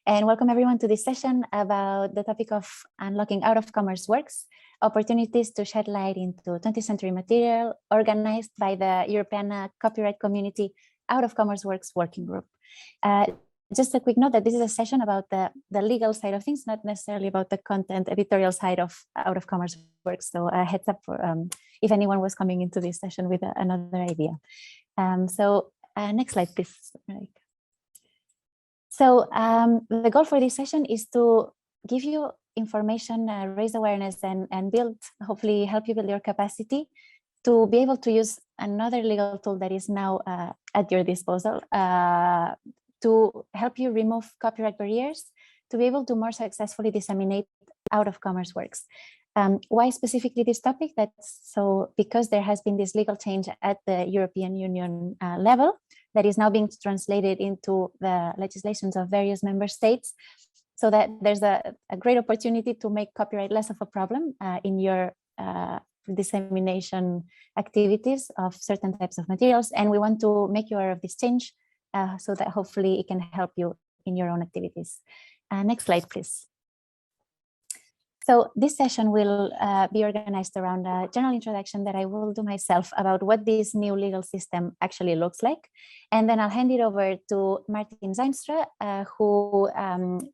and welcome everyone to this session about the topic of unlocking out-of-commerce works, opportunities to shed light into 20th century material organized by the Europeana copyright community out-of-commerce works working group. Just a quick note that this is a session about the legal side of things, not necessarily about the content editorial side of out-of-commerce works. So a heads up for if anyone was coming into this session with another idea. Next slide, please. So the goal for this session is to give you information, raise awareness, and build, hopefully help you build your capacity to be able to use another legal tool that is now at your disposal to help you remove copyright barriers, to be able to more successfully disseminate out-of-commerce works. Why specifically this topic? That's so because there has been this legal change at the European Union level that is now being translated into the legislations of various member states, so that there's a great opportunity to make copyright less of a problem in your dissemination activities of certain types of materials. And we want to make you aware of this change so that hopefully it can help you in your own activities. Next slide, please. So this session will be organized around a general introduction that I will do myself about what this new legal system actually looks like. And then I'll hand it over to Martin Zijnstra, who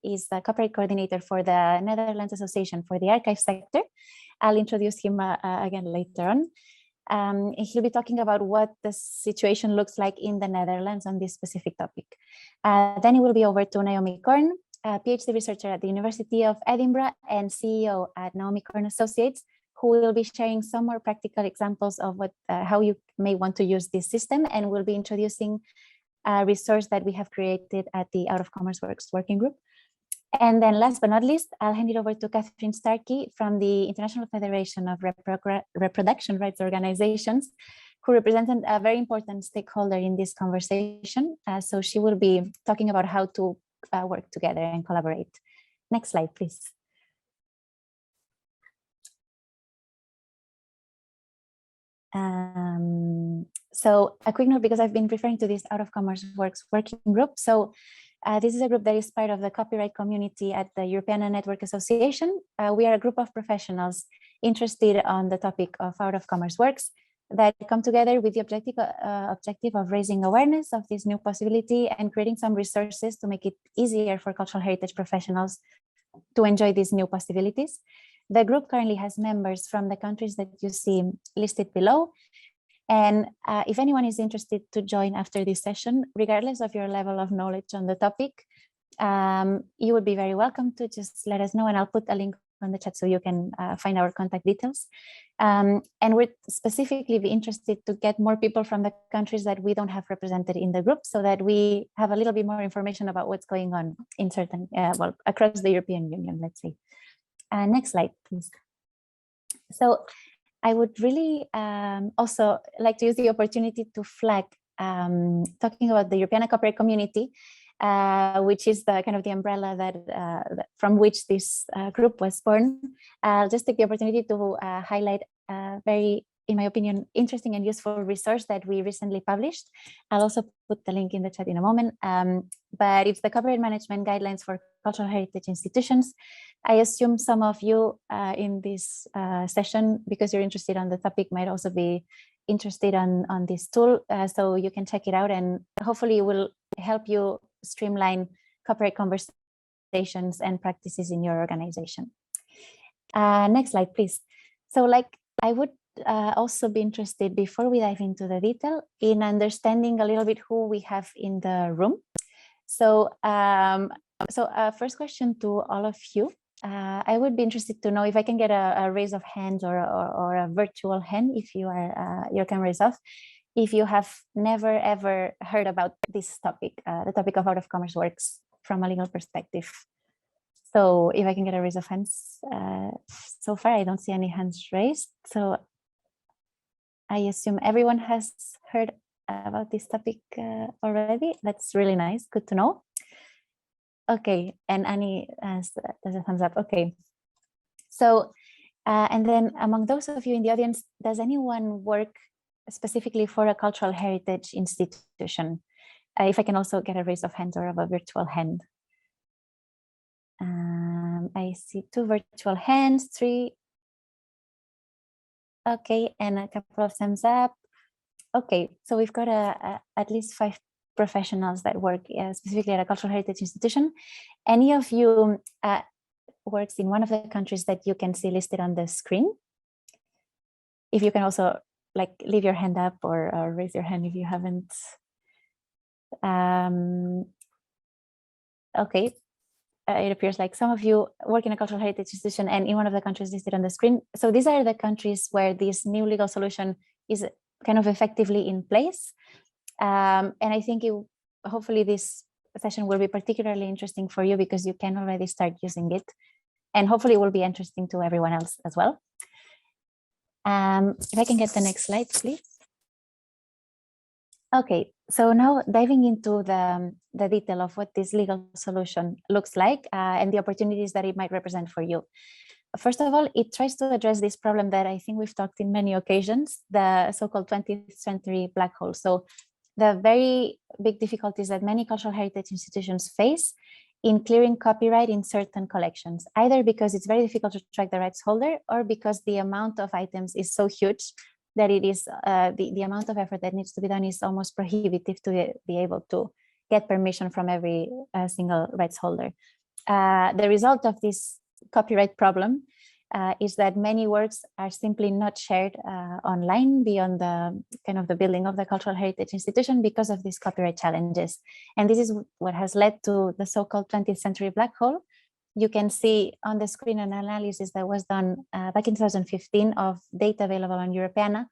is the copyright coordinator for the Netherlands Association for the Archive Sector. I'll introduce him again later on. He'll be talking about what the situation looks like in the Netherlands on this specific topic. Then it will be over to Naomi Kern, a PhD researcher at the University of Edinburgh and CEO at Naomi Kern Associates, who will be sharing some more practical examples of how you may want to use this system, and will be introducing a resource that we have created at the Out-of-Commerce Works Working Group. And then last but not least, I'll hand it over to Catherine Starkey from the International Federation of Reproduction Rights Organizations, who represented a very important stakeholder in this conversation. So she will be talking about how to work together and collaborate. Next slide, please. So a quick note, because I've been referring to this Out-of-Commerce Works Working Group. So this is a group that is part of the copyright community at the Europeana Network Association. We are a group of professionals interested on the topic of out-of-commerce works that come together with the objective of raising awareness of this new possibility and creating some resources to make it easier for cultural heritage professionals to enjoy these new possibilities. The group currently has members from the countries that you see listed below. And if anyone is interested to join after this session, regardless of your level of knowledge on the topic, you would be very welcome to just let us know, and I'll put a link on the chat so you can find our contact details. And we're specifically be interested to get more people from the countries that we don't have represented in the group, so that we have a little bit more information about what's going on in certain, well, across the European Union, let's say. Next slide, please. So I would really also like to use the opportunity to flag talking about the Europeana copyright community, which is the kind of the umbrella that from which this group was born. I'll just take the opportunity to highlight a very, in my opinion, interesting and useful resource that we recently published. I'll also put the link in the chat in a moment, but it's the Copyright Management Guidelines for Cultural Heritage Institutions. I assume some of you in this session, because you're interested on the topic, might also be interested on this tool, so you can check it out, and hopefully it will help you streamline copyright conversations and practices in your organization. Next slide, please. So I would also be interested, before we dive into the detail, in understanding a little bit who we have in the room. So, first question to all of you. I would be interested to know if I can get a raise of hands or a virtual hand if you are your camera is off, if you have never ever heard about this topic, the topic of out-of-commerce works from a legal perspective. So if I can get a raise of hands, so far I don't see any hands raised. So I assume everyone has heard about this topic already. That's really nice, good to know. Okay, and Annie does a thumbs up. Okay, so and then among those of you in the audience, does anyone work specifically for a cultural heritage institution? If I can also get a raise of hands or of a virtual hand. I see 2 virtual hands, 3. Okay, and a couple of thumbs up. Okay, so we've got at least 5 professionals that work specifically at a cultural heritage institution. Any of you works in one of the countries that you can see listed on the screen? If you can also like leave your hand up or raise your hand if you haven't. Okay, it appears like some of you work in a cultural heritage institution and in one of the countries listed on the screen. So these are the countries where this new legal solution is kind of effectively in place. And I think hopefully this session will be particularly interesting for you because you can already start using it. And hopefully it will be interesting to everyone else as well. If I can get the next slide, please. Okay, so now diving into the detail of what this legal solution looks like and the opportunities that it might represent for you. First of all, it tries to address this problem that I think we've talked in many occasions, the so-called 20th century black hole. So the very big difficulties that many cultural heritage institutions face in clearing copyright in certain collections, either because it's very difficult to track the rights holder or because the amount of items is so huge that it is the amount of effort that needs to be done is almost prohibitive to be able to get permission from every single rights holder. The result of this copyright problem is that many works are simply not shared online beyond the kind of the building of the cultural heritage institution because of these copyright challenges. And this is what has led to the so-called 20th century black hole. You can see on the screen an analysis that was done back in 2015 of data available on Europeana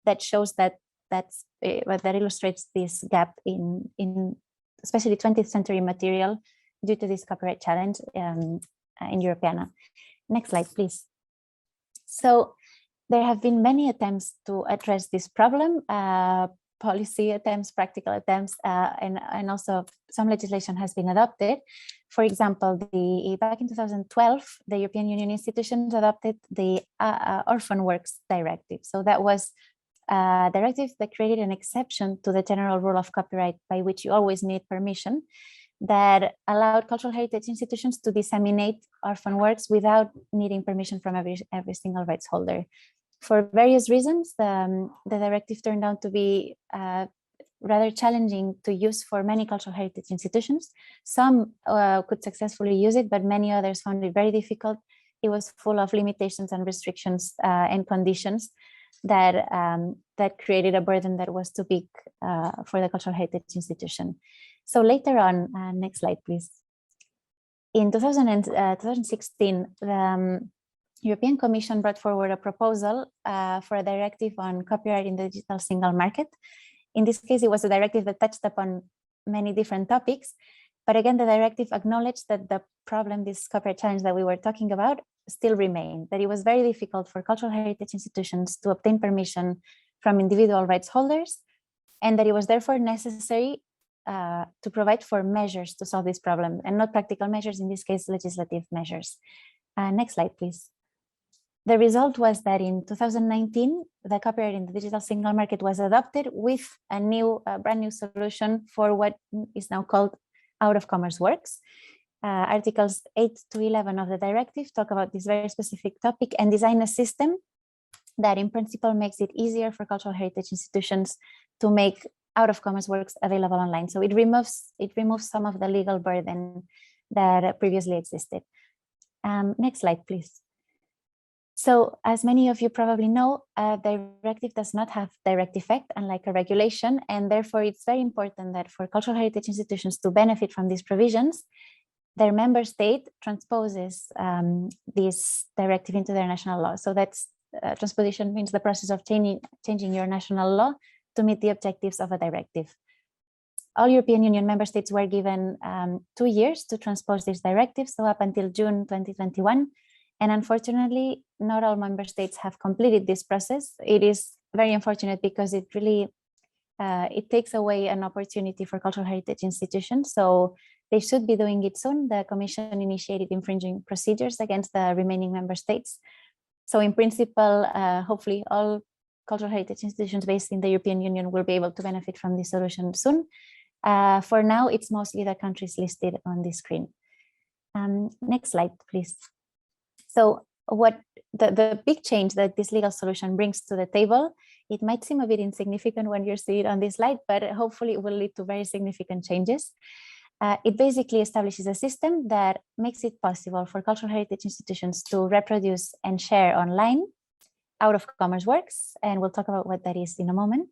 that shows that that illustrates this gap in especially 20th century material due to this copyright challenge in Europeana. Next slide, please. So there have been many attempts to address this problem, policy attempts, practical attempts, and also some legislation has been adopted. For example, back in 2012, the European Union institutions adopted the Orphan Works Directive. So that was a directive that created an exception to the general rule of copyright by which you always need permission, that allowed cultural heritage institutions to disseminate orphan works without needing permission from every single rights holder. For various reasons, the directive turned out to be rather challenging to use for many cultural heritage institutions. Some could successfully use it, but many others found it very difficult. It was full of limitations and restrictions and conditions that created a burden that was too big for the cultural heritage institution. So later on, next slide, please. In 2016, the European Commission brought forward a proposal for a directive on copyright in the digital single market. In this case, it was a directive that touched upon many different topics. But again, the directive acknowledged that the problem, this copyright challenge that we were talking about, still remained, that it was very difficult for cultural heritage institutions to obtain permission from individual rights holders, and that it was therefore necessary to provide for measures to solve this problem, and not practical measures, in this case, legislative measures. Next slide, please. The result was that in 2019, the copyright in the digital single market was adopted with a brand new solution for what is now called out-of-commerce works. Articles 8 to 11 of the directive talk about this very specific topic and design a system that in principle makes it easier for cultural heritage institutions to make out-of-commerce works available online. So it removes some of the legal burden that previously existed. Next slide, please. So as many of you probably know, a directive does not have direct effect, unlike a regulation, and therefore it's very important that for cultural heritage institutions to benefit from these provisions, their member state transposes this directive into their national law. So that's transposition means the process of changing your national law to meet the objectives of a directive. All European Union member states were given 2 years to transpose this directive, so up until June 2021. And unfortunately, not all member states have completed this process. It is very unfortunate because it really it takes away an opportunity for cultural heritage institutions. So they should be doing it soon. The Commission initiated infringing procedures against the remaining member states. So in principle, hopefully all cultural heritage institutions based in the European Union will be able to benefit from this solution soon. For now, it's mostly the countries listed on the screen. Next slide, please. So what the big change that this legal solution brings to the table, it might seem a bit insignificant when you see it on this slide, but hopefully it will lead to very significant changes. It basically establishes a system that makes it possible for cultural heritage institutions to reproduce and share online out-of-commerce works, and we'll talk about what that is in a moment,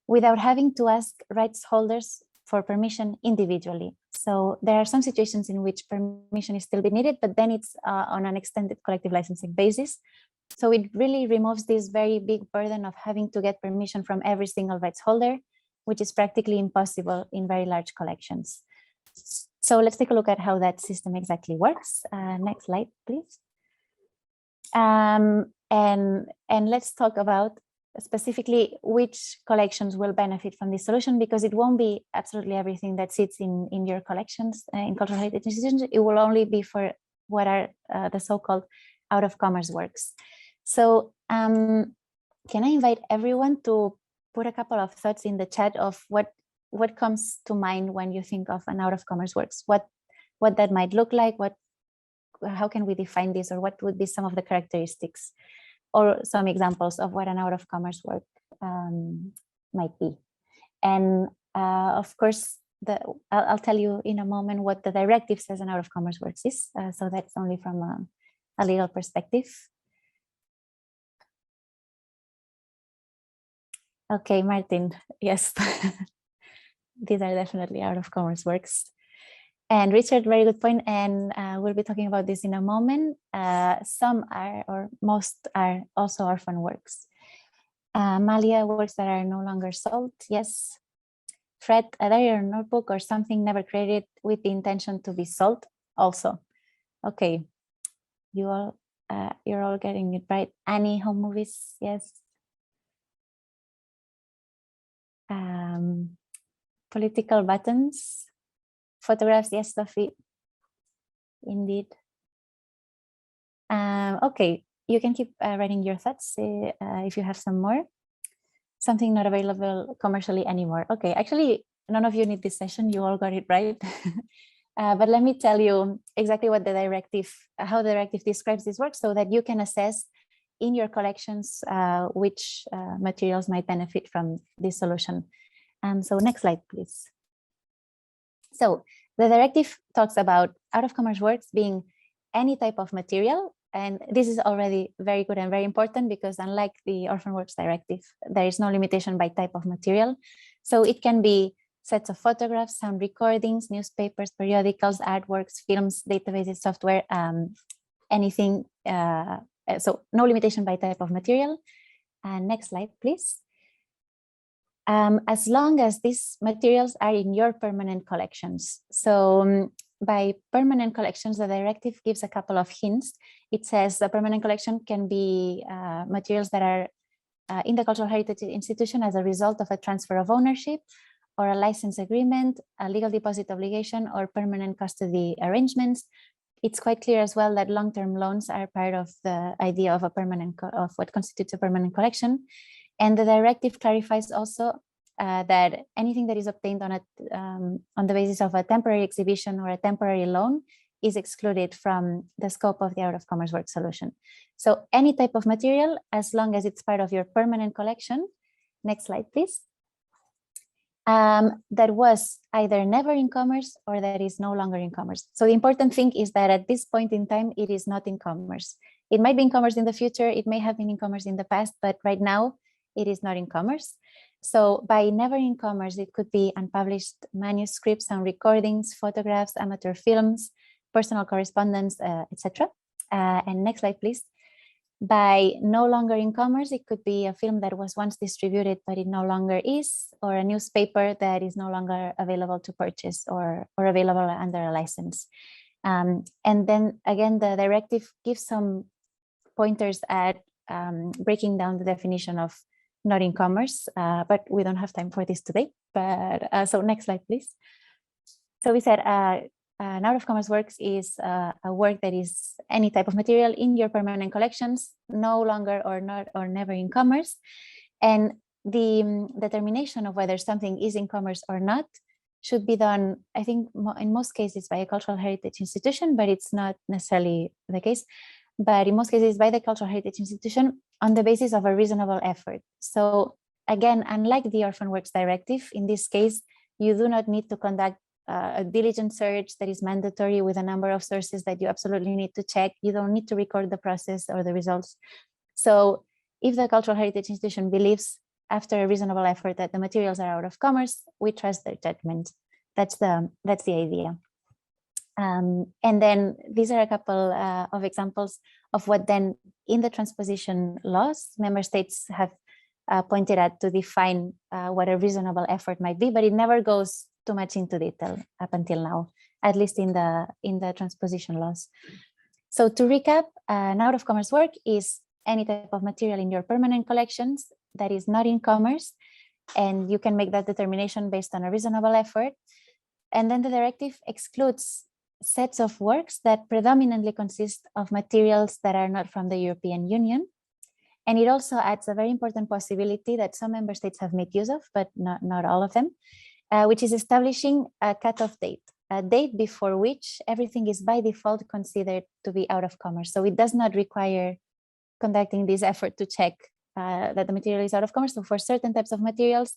without having to ask rights holders for permission individually. So there are some situations in which permission is still be needed, but then it's on an extended collective licensing basis. So it really removes this very big burden of having to get permission from every single rights holder, which is practically impossible in very large collections. So let's take a look at how that system exactly works. Next slide, please. And let's talk about specifically which collections will benefit from this solution, because it won't be absolutely everything that sits in your collections in cultural heritage institutions. It will only be for what are the so-called out-of-commerce works. So can I invite everyone to put a couple of thoughts in the chat of what comes to mind when you think of an out-of-commerce works, what that might look like, how can we define this, or what would be some of the characteristics or some examples of what an out-of-commerce work might be. And of course, I'll tell you in a moment what the directive says an out-of-commerce works is. So that's only from a legal perspective. Okay, Martin, yes, these are definitely out-of-commerce works. And Richard, very good point, and we'll be talking about this in a moment. Some are, or most are, also orphan works. Malia, works that are no longer sold, yes. Fred, a diary or notebook or something never created with the intention to be sold, also. Okay, you're all getting it right. Annie, home movies, yes. Political buttons. Photographs, yes, Sophie, indeed. Okay, you can keep writing your thoughts if you have some more. Something not available commercially anymore. Okay, actually, none of you need this session. You all got it right. But let me tell you exactly what the directive, how the directive describes this work, so that you can assess in your collections which materials might benefit from this solution. So next slide, please. So the directive talks about out-of-commerce works being any type of material, and this is already very good and very important, because unlike the Orphan Works Directive, there is no limitation by type of material. So it can be sets of photographs, sound recordings, newspapers, periodicals, artworks, films, databases, software, anything. So no limitation by type of material. Next slide, please. As long as these materials are in your permanent collections. So by permanent collections, the directive gives a couple of hints. It says the permanent collection can be materials that are in the cultural heritage institution as a result of a transfer of ownership or a license agreement, a legal deposit obligation, or permanent custody arrangements. It's quite clear as well that long-term loans are part of the idea of of what constitutes a permanent collection. And the directive clarifies also that anything that is obtained on the basis of a temporary exhibition or a temporary loan is excluded from the scope of the out-of-commerce work solution. So any type of material, as long as it's part of your permanent collection, next slide, please, that was either never in commerce or that is no longer in commerce. So the important thing is that at this point in time, it is not in commerce. It might be in commerce in the future, it may have been in commerce in the past, but right now it is not in commerce. So by never in commerce, it could be unpublished manuscripts and recordings, photographs, amateur films, personal correspondence, etc. And next slide, please. By no longer in commerce, it could be a film that was once distributed, but it no longer is, or a newspaper that is no longer available to purchase or available under a license. And then again, the directive gives some pointers at breaking down the definition of not in commerce, but we don't have time for this today. But so next slide, please. So we said an out-of-commerce works is a work that is any type of material in your permanent collections, no longer or not or never in commerce. And the determination of whether something is in commerce or not should be done, I think in most cases by a cultural heritage institution, but it's not necessarily the case. But in most cases by the cultural heritage institution on the basis of a reasonable effort. So again, unlike the Orphan Works Directive, in this case, you do not need to conduct a diligent search that is mandatory with a number of sources that you absolutely need to check. You don't need to record the process or the results. So if the cultural heritage institution believes after a reasonable effort that the materials are out of commerce, we trust their judgment. That's the idea. And then these are a couple of examples of what then in the transposition laws, member states have pointed at to define what a reasonable effort might be, but it never goes too much into detail up until now, at least in the transposition laws. So to recap, an out of commerce work is any type of material in your permanent collections that is not in commerce, and you can make that determination based on a reasonable effort. And then the directive excludes sets of works that predominantly consist of materials that are not from the European Union. And it also adds a very important possibility that some member states have made use of, but not all of them, which is establishing a cutoff date, a date before which everything is by default considered to be out of commerce. So it does not require conducting this effort to check that the material is out of commerce. So for certain types of materials,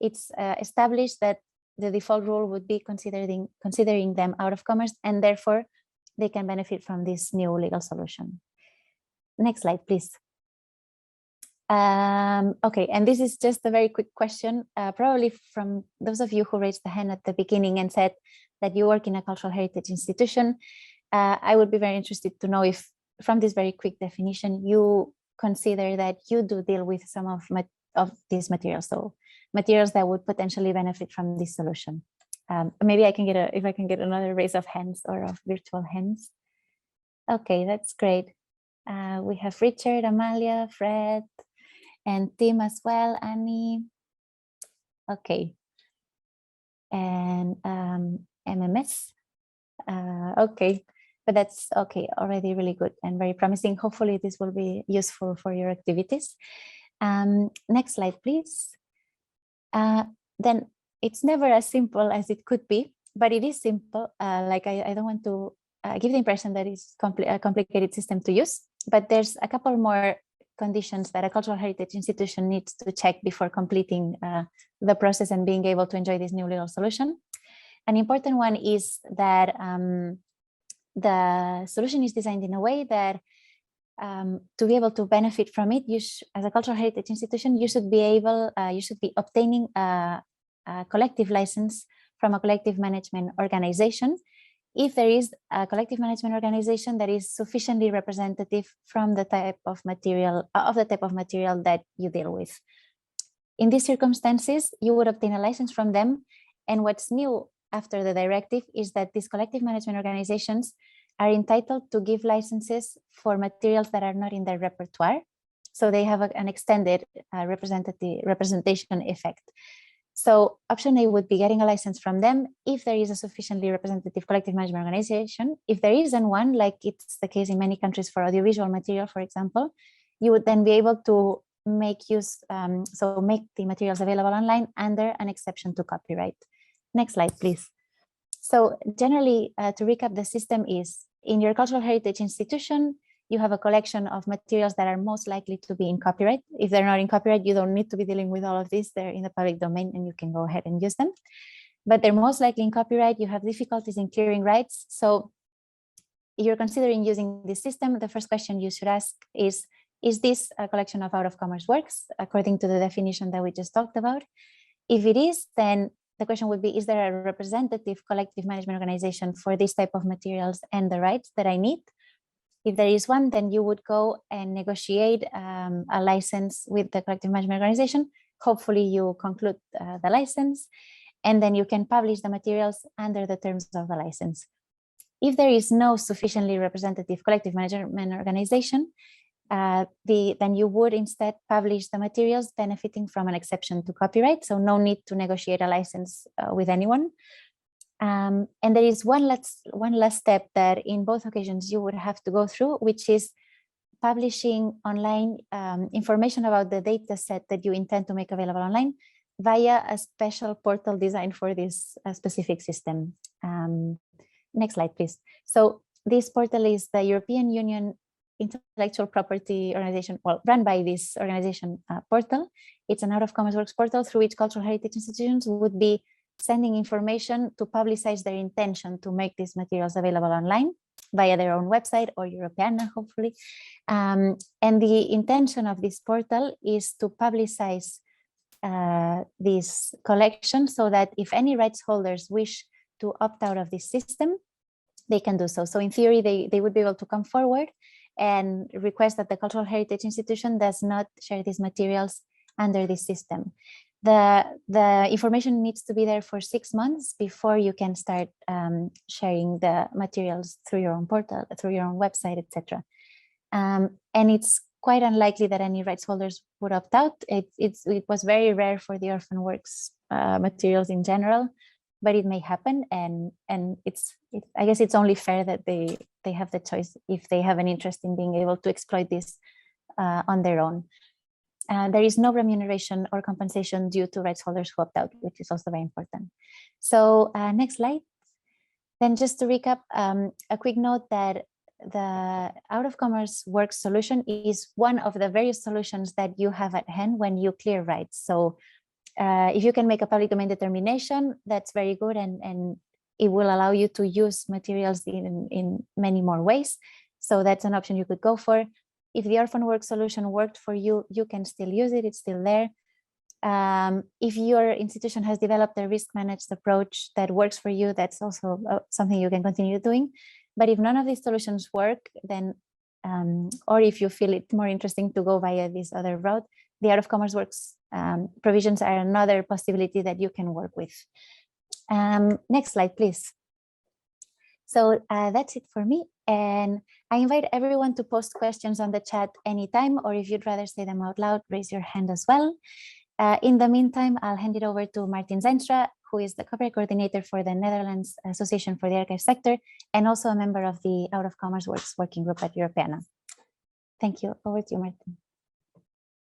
it's established that the default rule would be considering them out of commerce, and therefore they can benefit from this new legal solution. Next slide, please. Okay, and this is just a very quick question, probably from those of you who raised the hand at the beginning and said that you work in a cultural heritage institution. I would be very interested to know if from this very quick definition, you consider that you do deal with some of these materials, so materials that would potentially benefit from this solution. Maybe I can get if I can get another raise of hands or of virtual hands. Okay, that's great. We have Richard, Amalia, Fred, and Tim as well, Annie. Okay. And MMS. Okay, but that's okay, already really good and very promising. Hopefully this will be useful for your activities. Next slide, please. Then it's never as simple as it could be, but it is simple. Like I don't want to give the impression that it's a complicated system to use, but there's a couple more conditions that a cultural heritage institution needs to check before completing the process and being able to enjoy this new legal solution. An important one is that the solution is designed in a way that to be able to benefit from it, as a cultural heritage institution, you should be obtaining a collective license from a collective management organization if there is a collective management organization that is sufficiently representative from the type of material that you deal with. In these circumstances, you would obtain a license from them. And what's new after the directive is that these collective management organizations are entitled to give licenses for materials that are not in their repertoire. So they have an extended representation effect. So option A would be getting a license from them if there is a sufficiently representative collective management organization. If there isn't one, like it's the case in many countries for audiovisual material, for example, you would then be able to make make the materials available online under an exception to copyright. Next slide, please. So generally, to recap, the system is in your cultural heritage institution, you have a collection of materials that are most likely to be in copyright. If they're not in copyright, you don't need to be dealing with all of this. They're in the public domain and you can go ahead and use them. But they're most likely in copyright. You have difficulties in clearing rights. So if you're considering using this system, the first question you should ask is this a collection of out-of-commerce works, according to the definition that we just talked about? If it is, then the question would be, is there a representative collective management organization for this type of materials and the rights that I need? If there is one, then you would go and negotiate a license with the collective management organization. Hopefully you conclude the license, and then you can publish the materials under the terms of the license. If there is no sufficiently representative collective management organization, then you would instead publish the materials benefiting from an exception to copyright. So no need to negotiate a license with anyone. And there is one last step that in both occasions you would have to go through, which is publishing online information about the data set that you intend to make available online, via a special portal designed for this specific system. Next slide, please. So this portal is the European Union intellectual property organization, well, run by this organization portal. It's an out-of-commerce works portal through which cultural heritage institutions would be sending information to publicize their intention to make these materials available online via their own website or Europeana, hopefully. And the intention of this portal is to publicize this collection so that if any rights holders wish to opt out of this system, they can do so. So in theory, they would be able to come forward and request that the cultural heritage institution does not share these materials under this system. The information needs to be there for 6 months before you can start sharing the materials through your own portal, through your own website, etc. And it's quite unlikely that any rights holders would opt out. It was very rare for the orphan works materials in general, but it may happen, and I guess it's only fair that they have the choice if they have an interest in being able to exploit this on their own. There is no remuneration or compensation due to rights holders who opt out, which is also very important. So next slide. Then just to recap, a quick note that the out-of-commerce works solution is one of the various solutions that you have at hand when you clear rights. So if you can make a public domain determination, that's very good, and it will allow you to use materials in many more ways. So that's an option you could go for. If the orphan work solution worked for you, you can still use it, it's still there. If your institution has developed a risk-managed approach that works for you, that's also something you can continue doing. But if none of these solutions work, then, or if you feel it more interesting to go via this other route, the out-of-commerce works provisions are another possibility that you can work with. Next slide, please. So that's it for me. And I invite everyone to post questions on the chat anytime, or if you'd rather say them out loud, raise your hand as well. In the meantime, I'll hand it over to Martin Zijnstra, who is the copyright coordinator for the Netherlands Association for the Archive Sector, and also a member of the Out-of-Commerce Works Working Group at Europeana. Thank you. Over to you, Martin.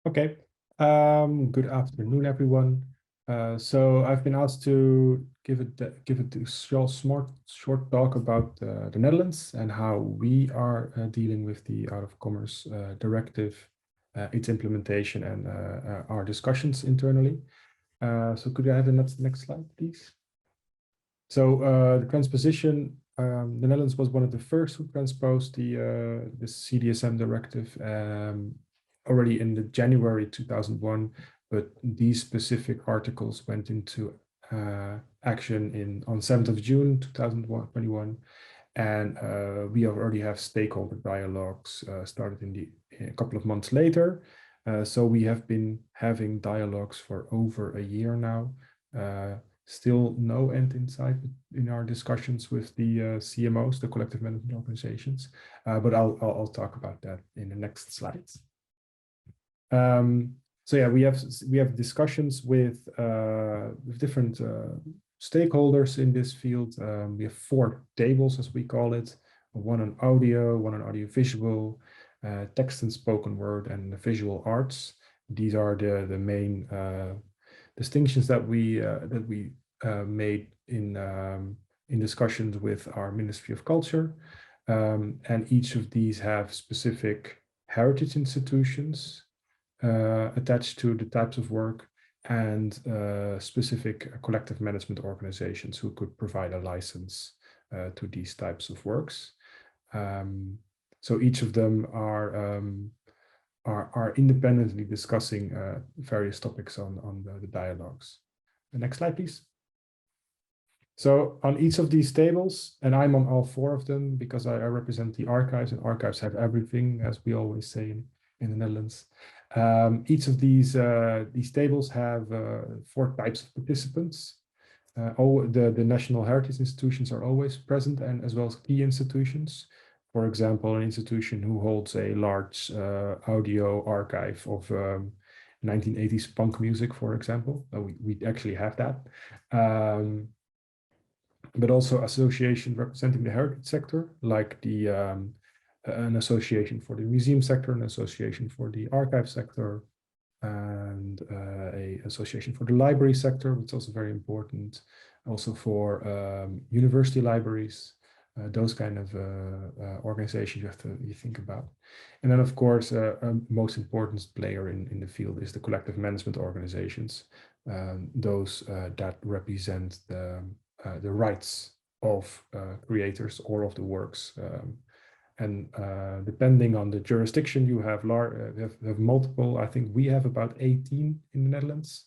Okay. Good afternoon, everyone. So I've been asked to give a short talk about the Netherlands and how we are dealing with the out-of-commerce directive, its implementation, and our discussions internally. So could I have the next slide, please? So the transposition, the Netherlands was one of the first who transposed the CDSM directive already in the January 2001, but these specific articles went into action on 7th of June 2021, and we already have stakeholder dialogues started a couple of months later. So we have been having dialogues for over a year now. Still no end in sight in our discussions with the CMOs, the collective management organizations, but I'll talk about that in the next slides. So yeah, we have discussions with different stakeholders in this field. We have 4 tables, as we call it: one on audio, one on audiovisual, text and spoken word, and the visual arts. These are the main distinctions that we made in discussions with our Ministry of Culture, and each of these have specific heritage institutions attached to the types of work, and specific collective management organizations who could provide a license to these types of works. So each of them are independently discussing various topics on the dialogues. The next slide, please. So on each of these tables, and I'm on all 4 of them because I represent the archives, and archives have everything, as we always say in the Netherlands. Each of these tables have 4 types of participants. The national heritage institutions are always present, and as well as key institutions. For example, an institution who holds a large audio archive of 1980s punk music, for example. We actually have that. But also associations representing the heritage sector, like an association for the museum sector, an association for the archive sector, and a association for the library sector, which is also very important. Also for university libraries, those kind of organizations you think about. And then, of course, a most important player in the field is the collective management organizations, those that represent the rights of creators or of the works. And depending on the jurisdiction, you have multiple. I think we have about 18 in the Netherlands,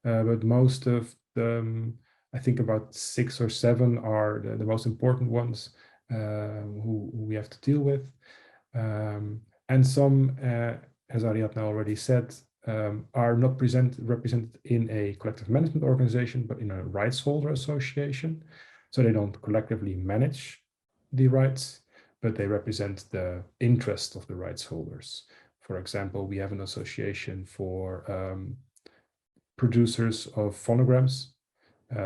but most of them, I think about 6 or 7 are the most important ones who we have to deal with. And some, as Ariadna already said, are not represented in a collective management organization, but in a rights holder association. So they don't collectively manage the rights, but they represent the interest of the rights holders. For example, we have an association for producers of phonograms,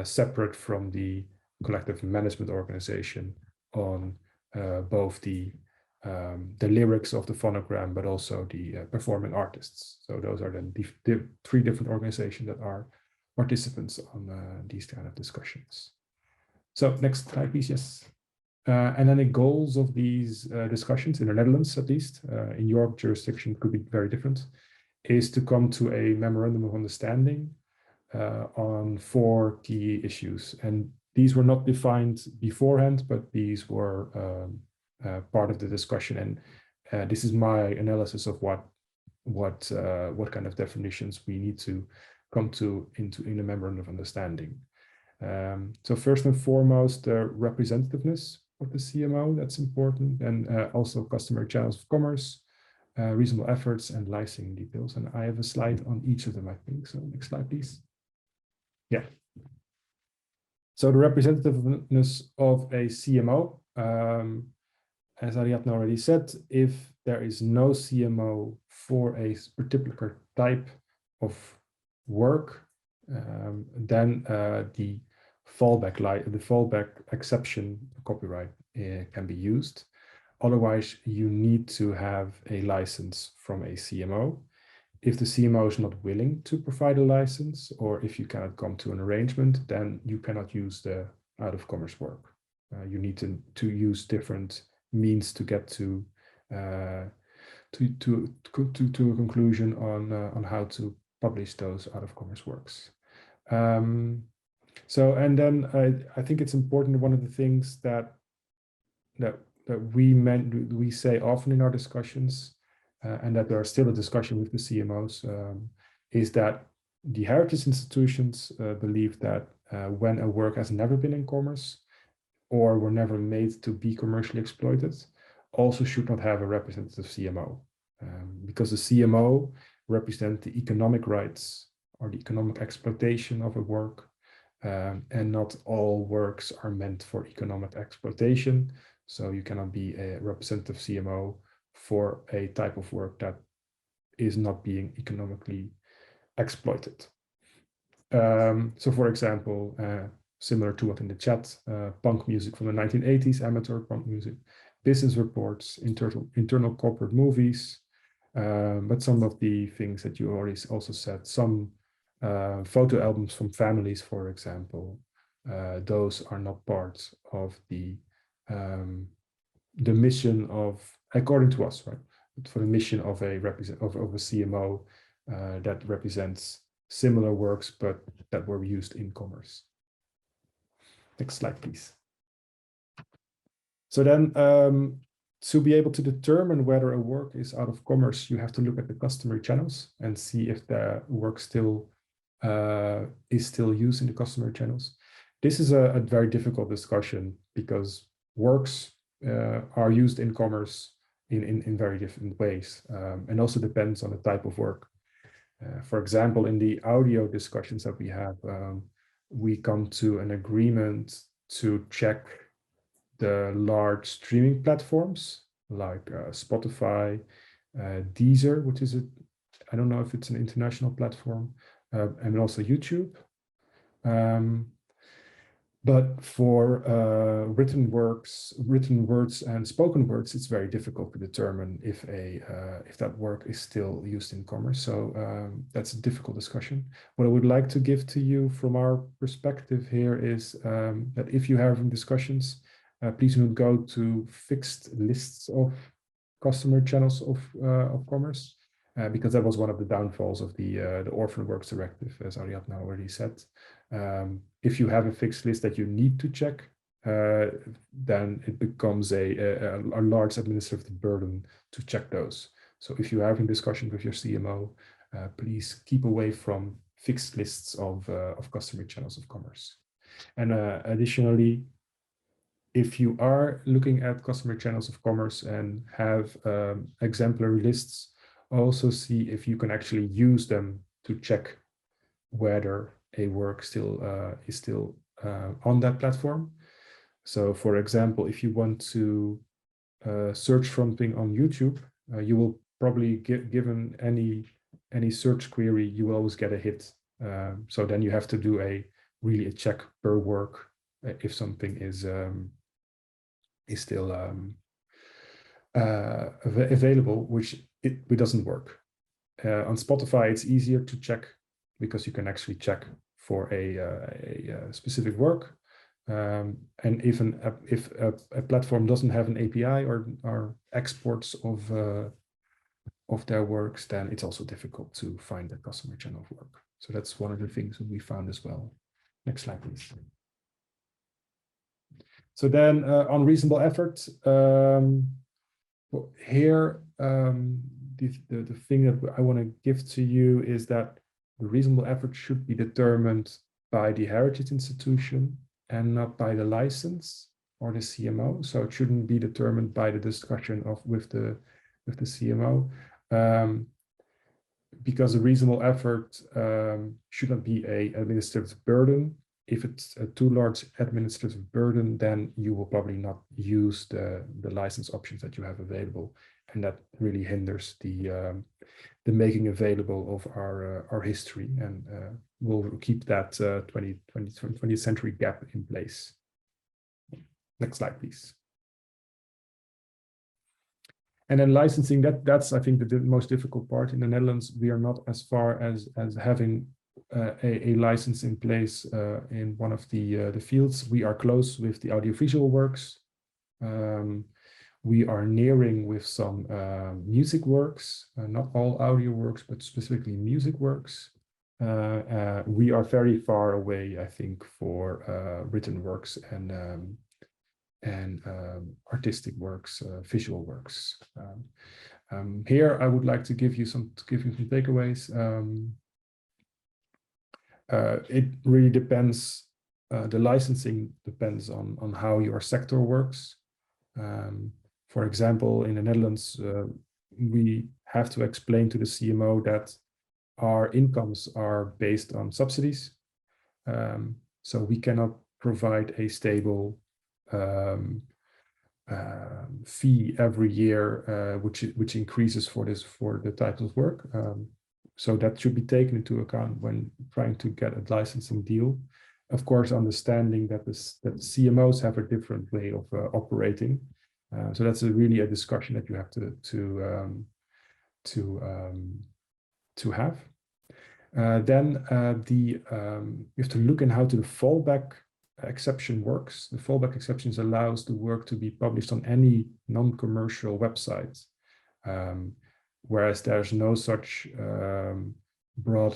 separate from the collective management organization on both the lyrics of the phonogram, but also the performing artists. So those are then the 3 different organizations that are participants on these kind of discussions. So next slide, please. Yes. And then the goals of these discussions in the Netherlands, at least, in your jurisdiction could be very different, is to come to a memorandum of understanding on 4 key issues. And these were not defined beforehand, but these were part of the discussion. And this is my analysis of what kind of definitions we need to come to in a memorandum of understanding. So first and foremost, the representativeness of the CMO, that's important, and also customer channels of commerce, reasonable efforts, and licensing details. And I have a slide on each of them, I think. So next slide, please. Yeah. So the representativeness of a CMO, as Ariadna already said, if there is no CMO for a particular type of work, then the fallback exception copyright can be used. Otherwise, you need to have a license from a CMO. If the CMO is not willing to provide a license, or if you cannot come to an arrangement, then you cannot use the out-of-commerce work. You need to use different means to get to a conclusion on how to publish those out-of-commerce works. So, and then I think it's important. One of the things that we say often in our discussions, and that there are still a discussion with the CMOs, is that the heritage institutions believe that when a work has never been in commerce or were never made to be commercially exploited, also should not have a representative CMO, because the CMO represents the economic rights or the economic exploitation of a work, and not all works are meant for economic exploitation. So you cannot be a representative CMO for a type of work that is not being economically exploited. So for example, similar to what in the chat, punk music from the 1980s, amateur punk music, business reports, internal corporate movies, but some of the things that you already also said, some photo albums from families, for example, those are not part of the mission of, according to us, right? But for the mission of a CMO that represents similar works, but that were used in commerce. Next slide, please. So then, to be able to determine whether a work is out of commerce, you have to look at the customary channels and see if the work still is still used in the customary channels. This is a very difficult discussion because works are used in commerce in very different ways, and also depends on the type of work. For example, in the audio discussions that we have, we come to an agreement to check the large streaming platforms like Spotify, Deezer, which is I don't know if it's an international platform, and also YouTube. But for written words and spoken words, it's very difficult to determine if that work is still used in commerce. So that's a difficult discussion. What I would like to give to you from our perspective here is that if you're having discussions, please don't go to fixed lists of customer channels of commerce, because that was one of the downfalls of the Orphan Works Directive, as Ariadna already said. If you have a fixed list that you need to check, then it becomes a large administrative burden to check those. So if you're having discussions with your CMO, please keep away from fixed lists of customer channels of commerce. And additionally, if you are looking at customer channels of commerce and have exemplary lists, also see if you can actually use them to check whether a work still is still on that platform. So for example, if you want to search something on YouTube, you will probably given any search query, you will always get a hit. So then you have to do really a check per work if something is still available, which it doesn't work. On Spotify, it's easier to check because you can actually check for a specific work. And even if a platform doesn't have an API or exports of their works, then it's also difficult to find the customer channel of work. So that's one of the things that we found as well. Next slide, please. So then on reasonable effort, here, the thing that I want to give to you is that the reasonable effort should be determined by the heritage institution and not by the license or the CMO. So it shouldn't be determined by the discussion with the CMO, because a reasonable effort should not be an administrative burden. If it's a too large administrative burden, then you will probably not use the license options that you have available, and that really hinders the making available of our history, and we'll keep that 20th century gap in place. Next slide, please. And then licensing, that's I think the most difficult part. In the Netherlands, we are not as far as having a license in place in one of the fields. We are close with the audiovisual works. We are nearing with some music works, not all audio works, but specifically music works. We are very far away, I think, for written works and artistic works, visual works. Here, I would like to give you some takeaways. It really depends. The licensing depends on how your sector works. For example, in the Netherlands, we have to explain to the CMO that our incomes are based on subsidies. So we cannot provide a stable fee every year, which increases for the type of work. So that should be taken into account when trying to get a licensing deal. Of course, understanding that that CMOs have a different way of operating. So that's really a discussion that you have to have. Then you have to look in how the fallback exception works. The fallback exceptions allows the work to be published on any non-commercial website, whereas there's no such broad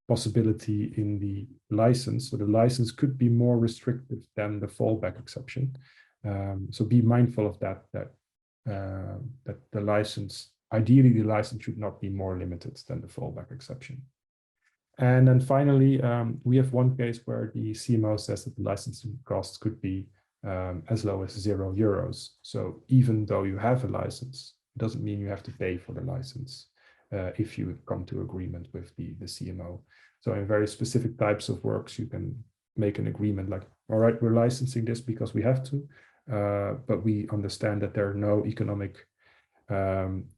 possibility in the license. So the license could be more restrictive than the fallback exception. So be mindful of that the license, ideally the license should not be more limited than the fallback exception. And then finally, we have one case where the CMO says that the licensing costs could be as low as €0. So even though you have a license, it doesn't mean you have to pay for the license if you come to agreement with the CMO. So in very specific types of works, you can make an agreement like, all right, we're licensing this because we have to, but we understand that there are no economic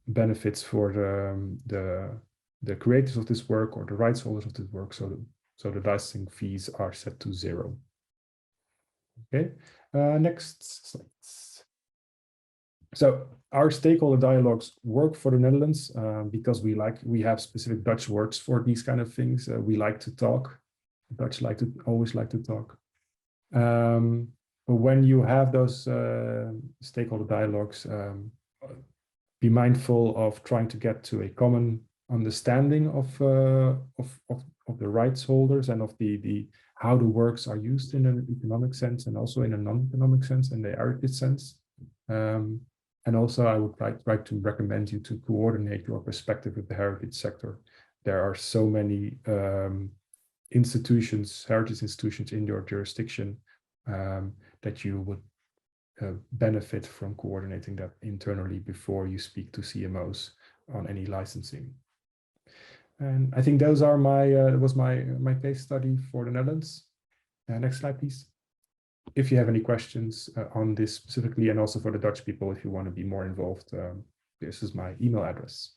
benefits for the creators of this work or the rights holders of this work. So So the licensing fees are set to 0. Okay, next slides. So our stakeholder dialogues work for the Netherlands because we have specific Dutch words for these kind of things. We like to talk. Dutch always like to talk. But when you have those stakeholder dialogues, be mindful of trying to get to a common understanding of the rights holders and of the how the works are used in an economic sense and also in a non-economic sense and the heritage sense. And also, I would like to recommend you to coordinate your perspective with the heritage sector. There are so many heritage institutions in your jurisdiction that you would benefit from coordinating that internally before you speak to CMOs on any licensing. And I think those are my case study for the Netherlands. Next slide, please. If you have any questions on this specifically, and also for the Dutch people, if you want to be more involved, this is my email address.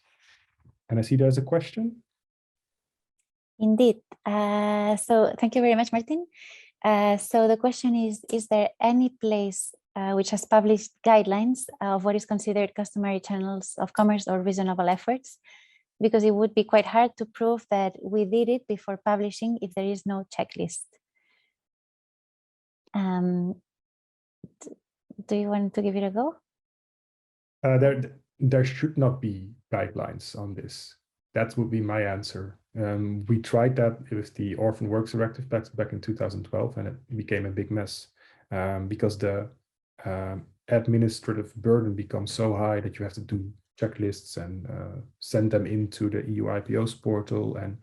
And I see there's a question. Indeed. So thank you very much, Martin. So the question is there any place which has published guidelines of what is considered customary channels of commerce or reasonable efforts? Because it would be quite hard to prove that we did it before publishing if there is no checklist. Do you want to give it a go? There should not be guidelines on this. That would be my answer. We tried that with the Orphan Works Directive back in 2012, and it became a big mess because the administrative burden becomes so high that you have to do checklists and send them into the EU IPOs portal, and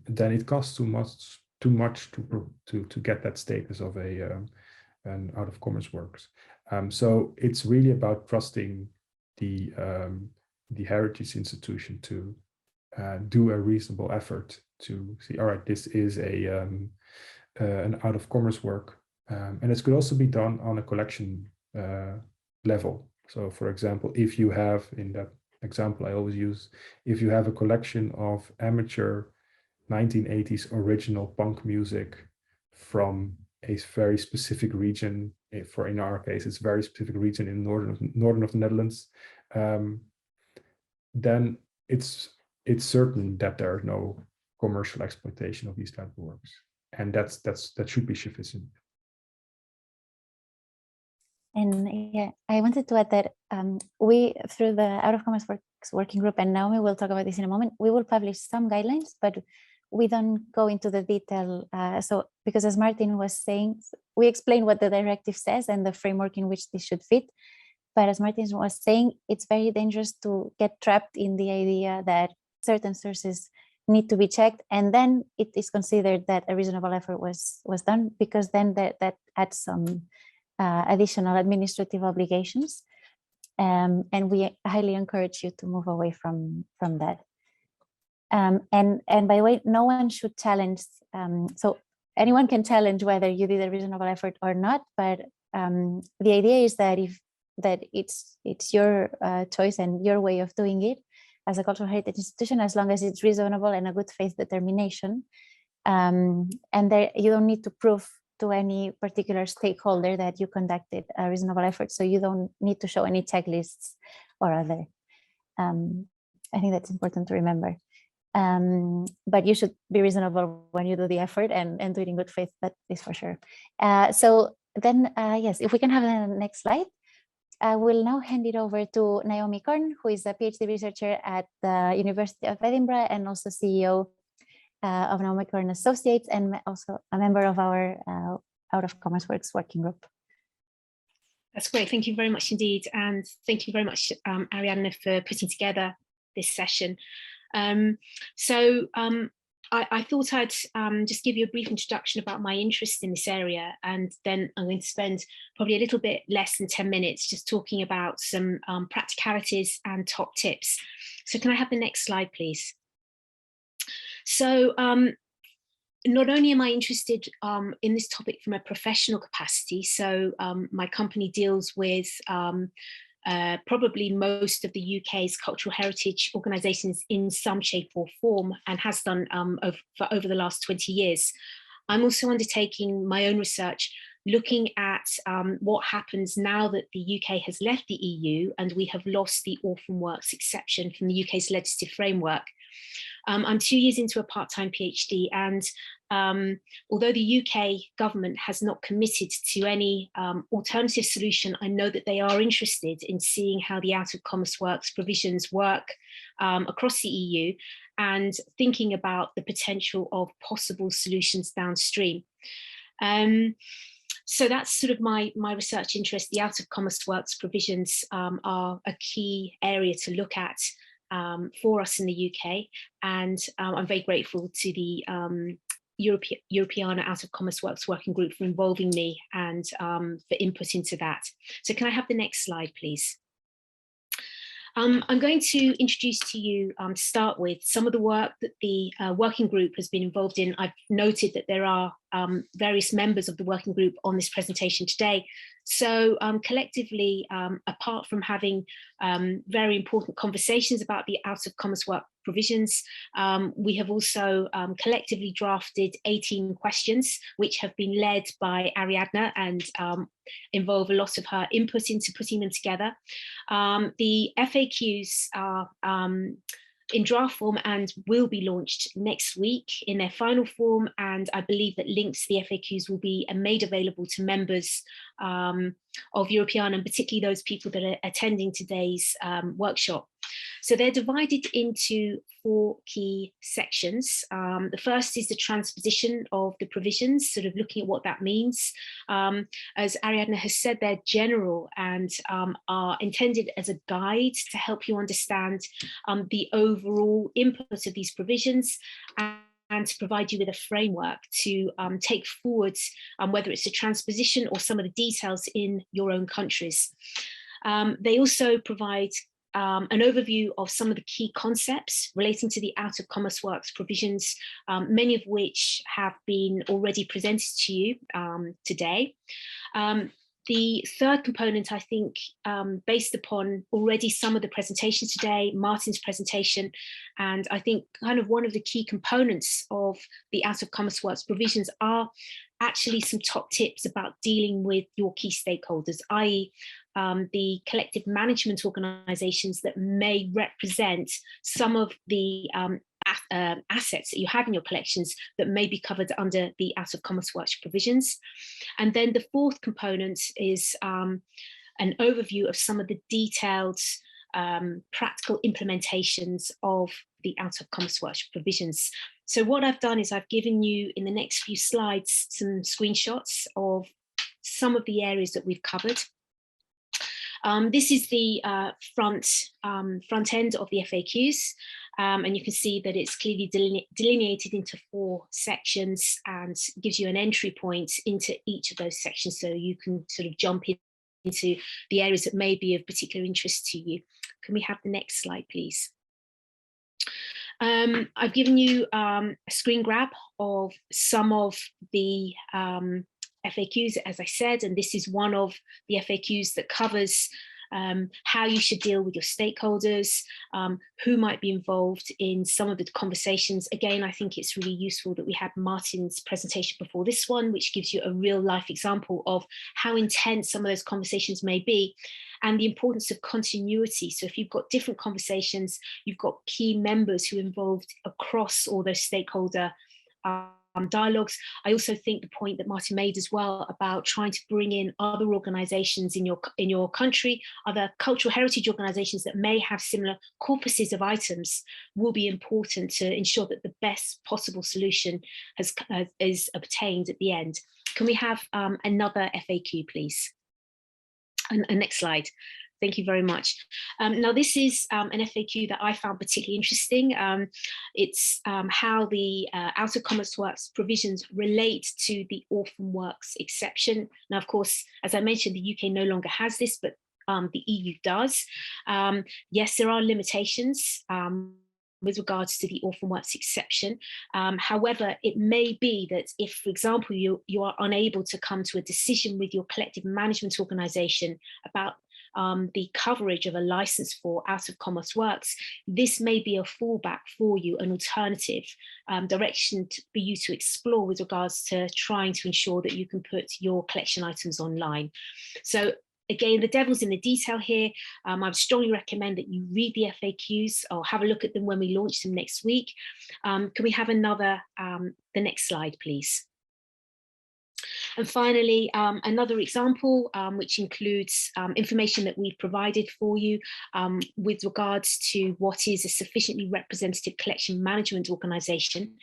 then it costs too much to get that status of an out of commerce works. So it's really about trusting the heritage institution to do a reasonable effort to see, all right, this is an out of commerce work, and this could also be done on a collection level. So, for example, if you have, in that example I always use, if you have a collection of amateur 1980s original punk music from a very specific region, in our case, it's a very specific region in northern of the Netherlands, then it's certain that there is no commercial exploitation of these type of works, and that should be sufficient. And yeah, I wanted to add that we, through the Out of Commerce Works Working Group, and Naomi will talk about this in a moment, we will publish some guidelines, but we don't go into the detail. So, because as Martin was saying, we explain what the directive says and the framework in which this should fit. But as Martin was saying, it's very dangerous to get trapped in the idea that certain sources need to be checked, and then it is considered that a reasonable effort was done, because then that adds some additional administrative obligations, and we highly encourage you to move away from that. And by the way, no one should challenge. So anyone can challenge whether you did a reasonable effort or not, but the idea is that it's your choice and your way of doing it as a cultural heritage institution, as long as it's reasonable and a good faith determination. And there, you don't need to prove to any particular stakeholder that you conducted a reasonable effort. So you don't need to show any checklists or other. I think that's important to remember. But you should be reasonable when you do the effort and do it in good faith, that is for sure. So then, yes, if we can have the next slide. I will now hand it over to Naomi Kern, who is a PhD researcher at the University of Edinburgh and also CEO of Naomi Kern Associates, and also a member of our Out of Commerce Works Working Group. That's great. Thank you very much indeed. And thank you very much, Ariadne, for putting together this session. I thought I'd just give you a brief introduction about my interest in this area, and then I'm going to spend probably a little bit less than 10 minutes just talking about some practicalities and top tips. So can I have the next slide, please? So not only am I interested in this topic from a professional capacity, so my company deals with probably most of the UK's cultural heritage organisations in some shape or form, and has done for over the last 20 years. I'm also undertaking my own research, looking at what happens now that the UK has left the EU and we have lost the orphan works exception from the UK's legislative framework. I'm 2 years into a part-time PhD, and although the UK government has not committed to any alternative solution, I know that they are interested in seeing how the out of commerce works provisions work across the EU, and thinking about the potential of possible solutions downstream. So that's sort of my research interest. The out of commerce works provisions are a key area to look at for us in the UK, and I'm very grateful to the Europeana Out of Commerce Works Working Group for involving me and for input into that. So can I have the next slide, please? I'm going to introduce to you, to start with, some of the work that the working group has been involved in. I've noted that there are various members of the working group on this presentation today. So collectively, apart from having very important conversations about the out of commerce work provisions, we have also collectively drafted 18 questions, which have been led by Ariadna and involve a lot of her input into putting them together. The FAQs are in draft form and will be launched next week in their final form, and I believe that links to the FAQs will be made available to members of Europeana, and particularly those people that are attending today's workshop. So they're divided into 4 key sections. The first is the transposition of the provisions, sort of looking at what that means. As Ariadna has said, they're general and are intended as a guide to help you understand the overall input of these provisions, and to provide you with a framework to take forward, whether it's a transposition or some of the details in your own countries. They also provide an overview of some of the key concepts relating to the out of commerce works provisions, many of which have been already presented to you today. The third component, I think, based upon already some of the presentations today, Martin's presentation, and I think kind of one of the key components of the out of commerce works provisions are actually some top tips about dealing with your key stakeholders, i.e. The collective management organisations that may represent some of the assets that you have in your collections that may be covered under the out of commerce works provisions. And then the fourth component is an overview of some of the detailed practical implementations of the out of commerce works provisions. So what I've done is I've given you in the next few slides some screenshots of some of the areas that we've covered. This is the front end of the FAQs, and you can see that it's clearly delineated into 4 sections and gives you an entry point into each of those sections, so you can sort of jump into the areas that may be of particular interest to you. Can we have the next slide, please? I've given you a screen grab of some of the FAQs, as I said, and this is one of the FAQs that covers how you should deal with your stakeholders, who might be involved in some of the conversations. Again, I think it's really useful that we had Martin's presentation before this one, which gives you a real life example of how intense some of those conversations may be, and the importance of continuity. So if you've got different conversations, you've got key members who are involved across all those stakeholder dialogues. I also think the point that Martin made as well about trying to bring in other organisations in your country, other cultural heritage organisations that may have similar corpuses of items, will be important to ensure that the best possible solution is obtained at the end. Can we have another FAQ, please? And next slide. Thank you very much. Now, this is an FAQ that I found particularly interesting. It's how the out of commerce works provisions relate to the orphan works exception. Now, of course, as I mentioned, the UK no longer has this, but the EU does. Yes, there are limitations with regards to the orphan works exception. However, it may be that if, for example, you are unable to come to a decision with your collective management organisation about the coverage of a license for out-of-commerce works, this may be a fallback for you, an alternative direction for you to explore with regards to trying to ensure that you can put your collection items online. So again, the devil's in the detail here. I would strongly recommend that you read the FAQs or have a look at them when we launch them next week. Can we have the next slide, please? And finally, another example, which includes information that we've provided for you with regards to what is a sufficiently representative collection management organisation.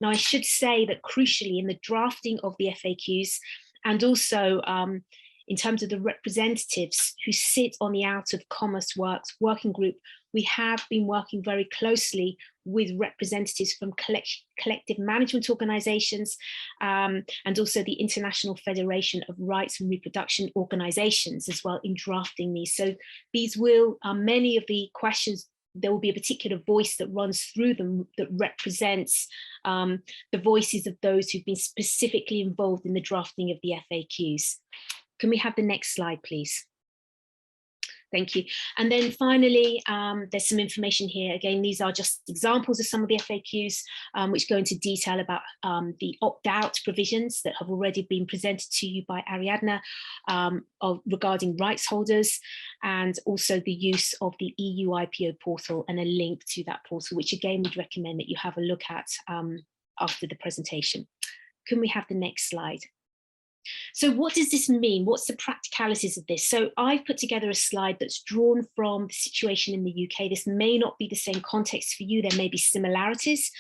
Now, I should say that crucially in the drafting of the FAQs and also in terms of the representatives who sit on the Out of Commerce Works working group, we have been working very closely with representatives from collective management organisations and also the International Federation of Rights and Reproduction Organisations as well in drafting these. So these will, many of the questions, there will be a particular voice that runs through them that represents the voices of those who've been specifically involved in the drafting of the FAQs. Can we have the next slide, please? Thank you. And then finally, there's some information here. Again, these are just examples of some of the FAQs which go into detail about the opt-out provisions that have already been presented to you by Ariadna regarding rights holders, and also the use of the EU IPO portal and a link to that portal, which again, we'd recommend that you have a look at after the presentation. Can we have the next slide? So what does this mean? What's the practicalities of this? So I've put together a slide that's drawn from the situation in the UK. This may not be the same context for you. There may be similarities,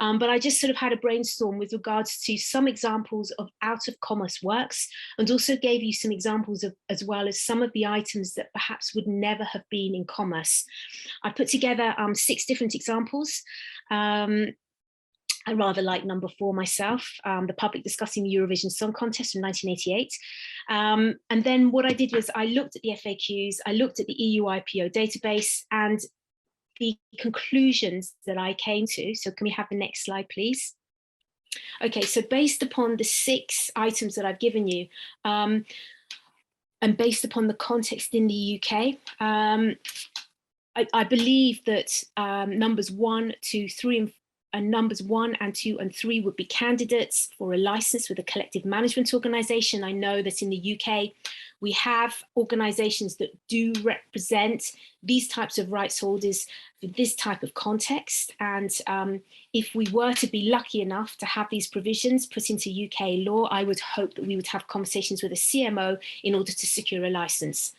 but I just sort of had a brainstorm with regards to some examples of out of commerce works, and also gave you some examples of, as well as some of the items that perhaps would never have been in commerce. I put together 6 different examples. I rather like number 4 myself, the public discussing the Eurovision Song Contest from 1988. And then what I did was I looked at the FAQs, I looked at the EU IPO database and the conclusions that I came to. So can we have the next slide, please? Okay, so based upon the 6 items that I've given you, and based upon the context in the UK, I believe that numbers 1, 2, 3, and numbers 1 and 2 and 3 would be candidates for a license with a collective management organisation. I know that in the UK, we have organisations that do represent these types of rights holders for this type of context. And if we were to be lucky enough to have these provisions put into UK law, I would hope that we would have conversations with a CMO in order to secure a licence.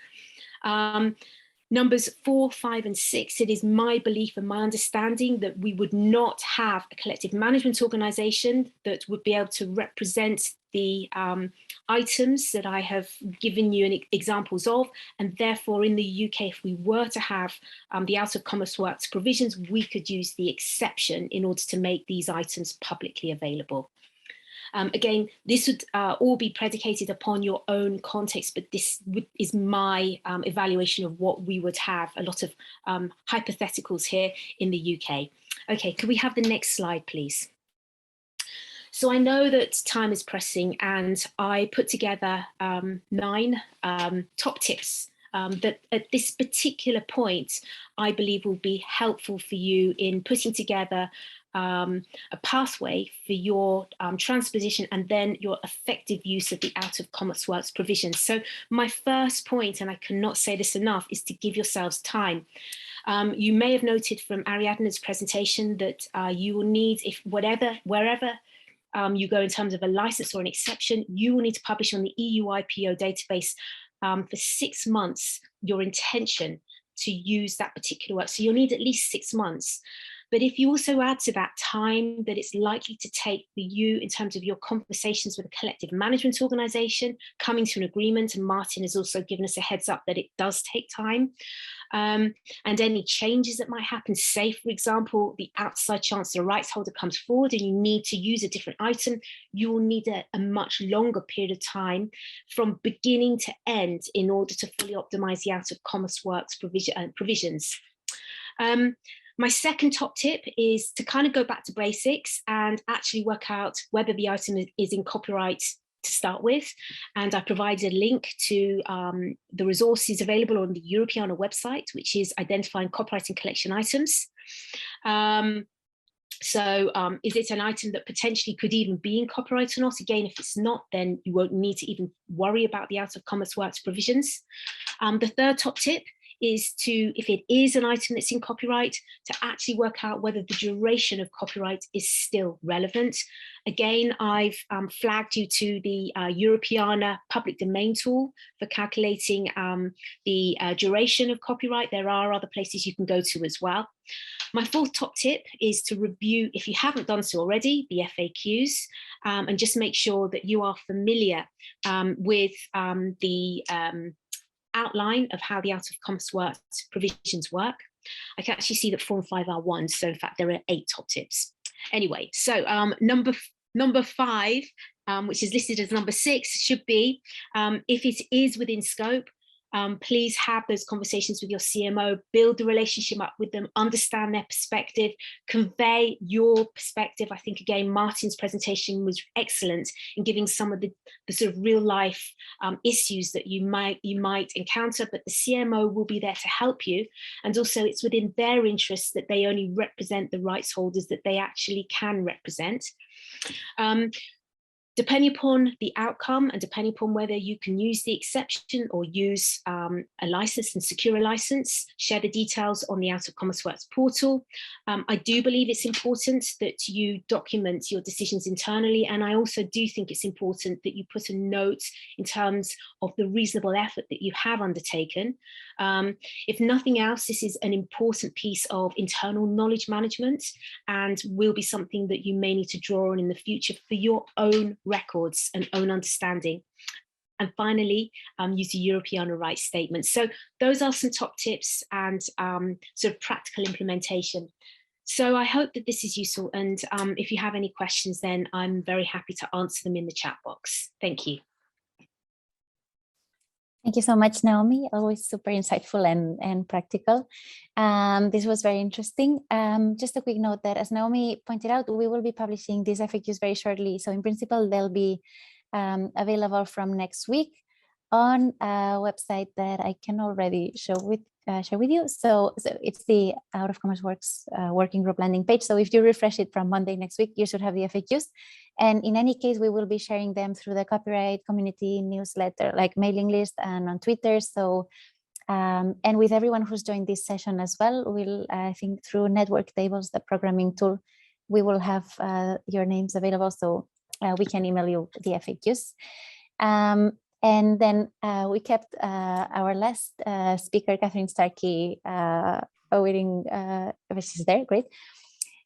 Numbers 4, 5, and 6, it is my belief and my understanding that we would not have a collective management organisation that would be able to represent the items that I have given you examples of, and therefore in the UK, if we were to have the Out of Commerce Works provisions, we could use the exception in order to make these items publicly available. Again, this would all be predicated upon your own context, but this is my evaluation of what we would have, a lot of hypotheticals here in the UK. Okay, could we have the next slide, please? So I know that time is pressing, and I put together 9 top tips that at this particular point, I believe will be helpful for you in putting together a pathway for your transposition and then your effective use of the Out of Commerce Works provisions. So my first point, and I cannot say this enough, is to give yourselves time. You may have noted from Ariadna's presentation that you will need, wherever you go in terms of a license or an exception, you will need to publish on the EU IPO database for 6 months your intention to use that particular work. So you'll need at least 6 months. But if you also add to that time that it's likely to take for you in terms of your conversations with a collective management organisation, coming to an agreement, and Martin has also given us a heads up that it does take time, and any changes that might happen, say, for example, the outside chance that a rights holder comes forward and you need to use a different item, you will need a much longer period of time from beginning to end in order to fully optimise the Out of Commerce Works provisions. My second top tip is to kind of go back to basics and actually work out whether the item is in copyright to start with, and I provided a link to the resources available on the Europeana website, which is identifying copyright and collection items. So is it an item that potentially could even be in copyright or not? Again, if it's not, then you won't need to even worry about the out of commerce works provisions. The third top tip is to, if it is an item that's in copyright, to actually work out whether the duration of copyright is still relevant. Again, I've flagged you to the Europeana public domain tool for calculating the duration of copyright. There are other places you can go to as well. My fourth top tip is to review, if you haven't done so already, the FAQs, and just make sure that you are familiar with the outline of how the out of commerce works provisions work. I can actually see that 4 and 5 are 1, so in fact there are 8 top tips. Anyway, so number 5, which is listed as number 6, should be, if it is within scope, please have those conversations with your CMO, build the relationship up with them, understand their perspective, convey your perspective. I think, again, Martin's presentation was excellent in giving some of the sort of real life issues that you might encounter, but the CMO will be there to help you. And also it's within their interests that they only represent the rights holders that they actually can represent. Depending upon the outcome and depending upon whether you can use the exception or use a license and secure a license, share the details on the Out of Commerce Works portal. I do believe it's important that you document your decisions internally, and I also do think it's important that you put a note in terms of the reasonable effort that you have undertaken. If nothing else, this is an important piece of internal knowledge management and will be something that you may need to draw on in the future for your own records and own understanding. And finally, use the Europeana rights statement. So those are some top tips and sort of practical implementation. So I hope that this is useful, and if you have any questions, then I'm very happy to answer them in the chat box. Thank you. Thank you so much, Naomi. Always super insightful and practical. This was very interesting. Just a quick note that, as Naomi pointed out, we will be publishing these FAQs very shortly. So in principle, they'll be available from next week on a website that I can already share with you. So it's the Out of Commerce Works working group landing page. So if you refresh it from Monday next week, you should have the FAQs. And in any case, we will be sharing them through the copyright community newsletter, like mailing list, and on Twitter. So, and with everyone who's joined this session as well, we'll, I think through Network Tables, the programming tool, we will have your names available. So we can email you the FAQs. And then we kept our last speaker, Catherine Starkey, waiting, she's there, great.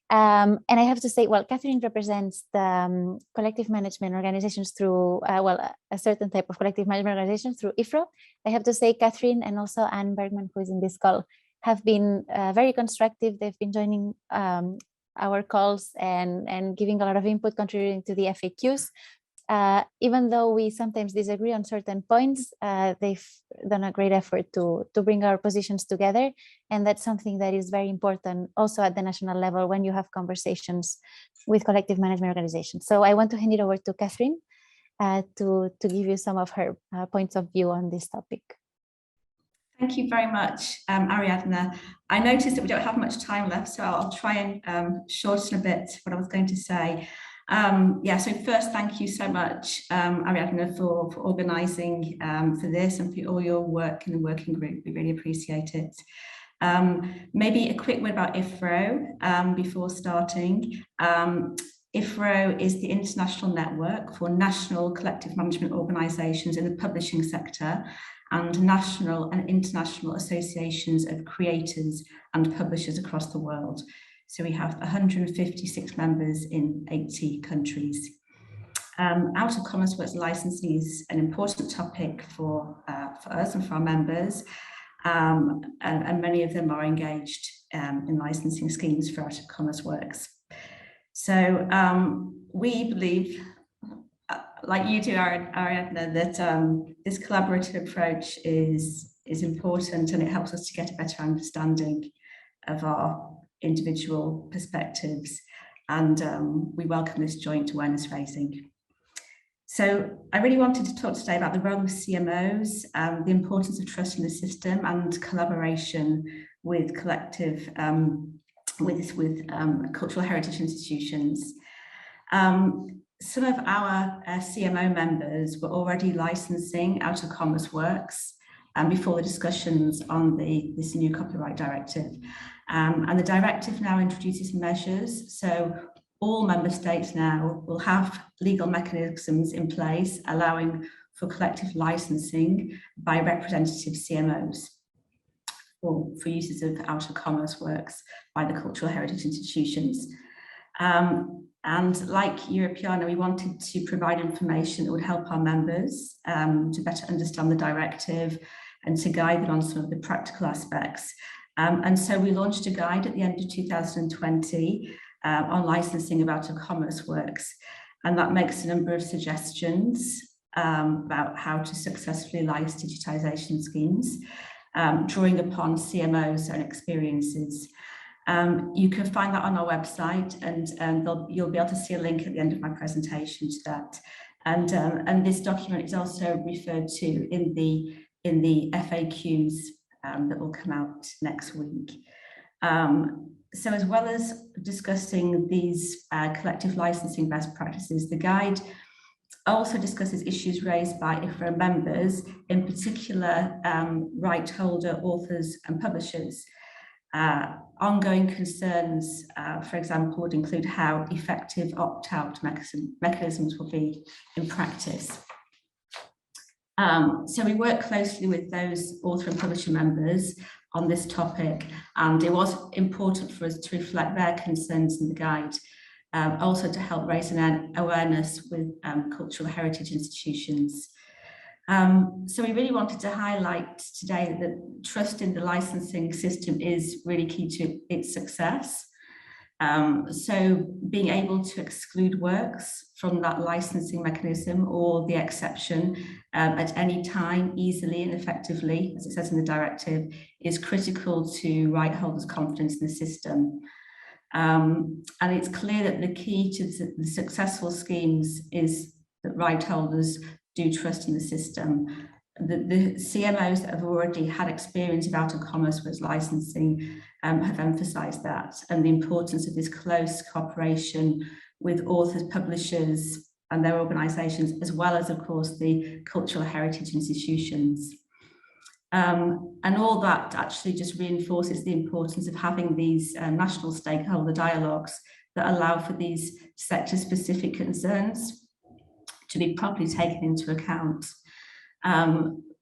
And I have to say, well, Catherine represents the collective management organizations through, well, a certain type of collective management organizations through IFRO. I have to say, Catherine and also Anne Bergman, who is in this call, have been very constructive. They've been joining our calls and giving a lot of input, contributing to the FAQs. Even though we sometimes disagree on certain points, they've done a great effort to bring our positions together. And that's something that is very important also at the national level when you have conversations with collective management organizations. So I want to hand it over to Catherine to give you some of her points of view on this topic. Thank you very much, Ariadna. I noticed that we don't have much time left, so I'll try and shorten a bit what I was going to say. Yeah, so first, thank you so much, Ariadna, for organising for this and for all your work in the working group. We really appreciate it. Maybe a quick word about IFRO before starting. IFRO is the international network for national collective management organisations in the publishing sector and national and international associations of creators and publishers across the world. So we have 156 members in 80 countries. Out of Commerce Works licensing is an important topic for us and for our members, and many of them are engaged in licensing schemes for Out of Commerce Works. So we believe, like you do, Ariadna, that this collaborative approach is important, and it helps us to get a better understanding of our individual perspectives, and we welcome this joint awareness raising. So I really wanted to talk today about the role of CMOs, the importance of trust in the system and collaboration with collective, with cultural heritage institutions. Some of our CMO members were already licensing out of commerce works before the discussions on this new copyright directive. And the directive now introduces measures. So all member states now will have legal mechanisms in place allowing for collective licensing by representative CMOs for uses of out of commerce works by the cultural heritage institutions. And like Europeana, we wanted to provide information that would help our members to better understand the directive and to guide them on some of the practical aspects. And so we launched a guide at the end of 2020 on licensing of out of commerce works. And that makes a number of suggestions about how to successfully license digitisation schemes, drawing upon CMOs and experiences. You can find that on our website, and you'll be able to see a link at the end of my presentation to that. And this document is also referred to in the FAQs that will come out next week. So as well as discussing these collective licensing best practices, the guide also discusses issues raised by IFRA members, in particular right holder, authors and publishers. Ongoing concerns, for example, would include how effective opt-out mechanisms will be in practice. So we work closely with those author and publisher members on this topic, and it was important for us to reflect their concerns in the guide, also to help raise an awareness with cultural heritage institutions. So we really wanted to highlight today that trust in the licensing system is really key to its success. So being able to exclude works from that licensing mechanism or the exception at any time, easily and effectively, as it says in the directive, is critical to right holders' confidence in the system. And it's clear that the key to the successful schemes is that right holders do trust in the system. The CMOs that have already had experience of out of commerce with licensing have emphasised that, and the importance of this close cooperation with authors, publishers and their organisations, as well as, of course, the cultural heritage institutions. And all that actually just reinforces the importance of having these national stakeholder dialogues that allow for these sector-specific concerns to be properly taken into account.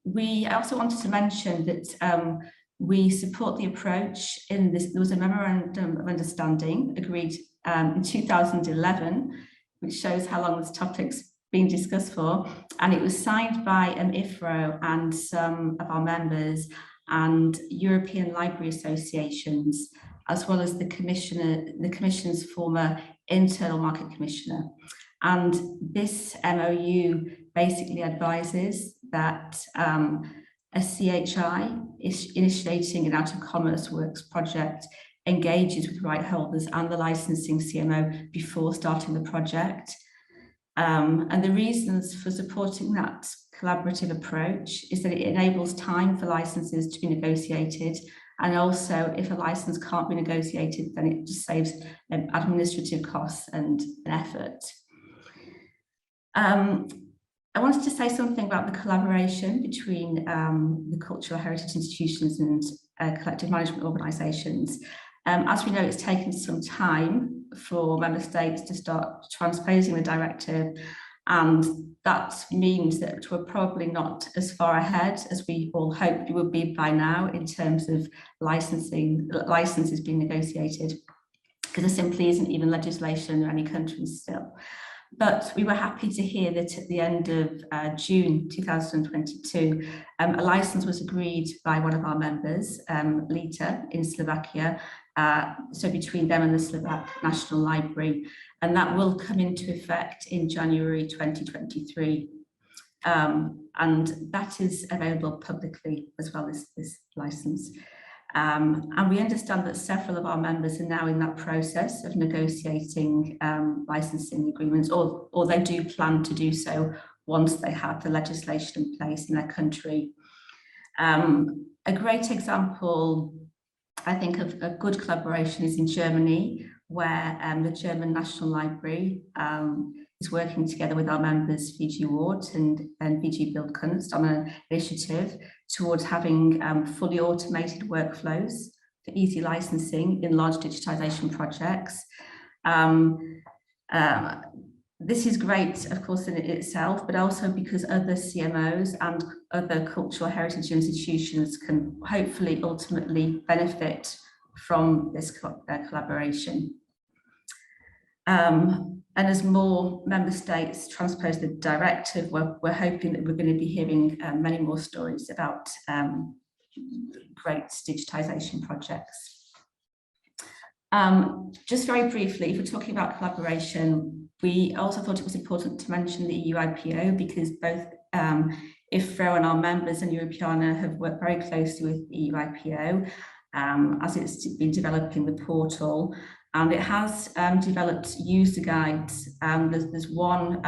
We also wanted to mention that we support the approach in this. There was a memorandum of understanding agreed in 2011, which shows how long this topic's been discussed for, and it was signed by IFRO and some of our members and European library associations, as well as the Commission's former Internal Market Commissioner. And this MOU basically advises that a CHI is initiating an out of commerce works project engages with right holders and the licensing CMO before starting the project. And the reasons for supporting that collaborative approach is that it enables time for licenses to be negotiated, and also if a license can't be negotiated, then it just saves administrative costs and effort. I wanted to say something about the collaboration between the cultural heritage institutions and collective management organisations. As we know, it's taken some time for member states to start transposing the directive, and that means that we're probably not as far ahead as we all hoped we would be by now in terms of licenses being negotiated, because there simply isn't even legislation in any countries still. But we were happy to hear that at the end of June 2022, a license was agreed by one of our members, Lita, in Slovakia, so between them and the Slovak National Library, and that will come into effect in January 2023. And that is available publicly as well as this license. And we understand that several of our members are now in that process of negotiating licensing agreements, or they do plan to do so once they have the legislation in place in their country. A great example, I think, of a good collaboration is in Germany, where the German National Library is working together with our members VG Ward and VG Build Kunst on an initiative towards having fully automated workflows for easy licensing in large digitization projects. This is great, of course, in itself, but also because other CMOs and other cultural heritage institutions can hopefully ultimately benefit from this collaboration. And as more member states transpose the directive, we're hoping that we're going to be hearing many more stories about great digitisation projects. Just very briefly, if we're talking about collaboration, we also thought it was important to mention the EU IPO, because both IFRO and our members and Europeana have worked very closely with the EU IPO as it's been developing the portal. And it has developed user guides. There's one